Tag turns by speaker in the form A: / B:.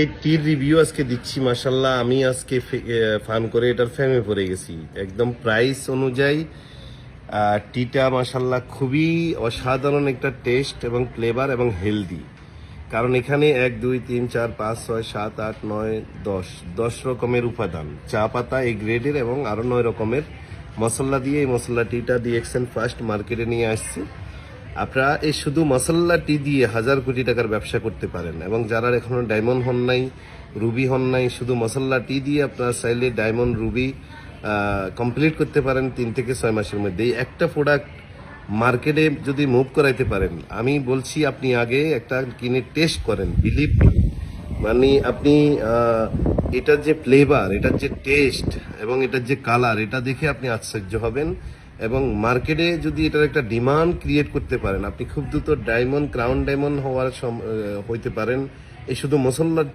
A: এই টির রিভিউ আজকে দিচ্ছি। মাশাল্লাহ, আমি আজকে ফান করে এটার ফ্যামে পড়ে গেছি একদম প্রাইস অনুযায়ী। টিটা মাশাল্লাহ খুবই অসাধারণ একটা টেস্ট এবং ফ্লেভার এবং হেলদি। কারণ এখানে 1 2 3 4 5 6 7 8 9 10 রকমের উপাদান, চা পাতা এই গ্রেডের এবং আরো 9 রকমের মশলা দিয়ে এই মশলা টিটা ডিএক্সএন ফার্স্ট মার্কেটে নিয়ে আসছে। আপনারা এই শুধু মশলা টি দিয়ে 1000 কোটি টাকার ব্যবসা করতে পারেন। এবং যারা এখনো ডায়মন্ড হন নাই, রুবি হন নাই, শুধু মশলা টি দিয়ে আপনারা চাইলে ডায়মন্ড রুবি কমপ্লিট করতে পারেন 3 থেকে 6 মাসের মধ্যে। এই একটা প্রোডাক্ট মার্কেটে যদি মুভ করাইতে পারেন, আমি বলছি আপনি আগে একটা কিনে টেস্ট করেন, বিলিভ মানে আপনি এটার যে ফ্লেভার, এটার যে টেস্ট এবং এটার যে কালার, এটা দেখে আপনি আশ্চর্য হবেন। এবং মার্কেটে যদি এটার একটা ডিমান্ড ক্রিয়েট করতে পারেন, আপনি খুব দ্রুত ডায়মন্ড, ক্রাউন ডায়মন্ড হইতে পারেন এই শুধু মশলার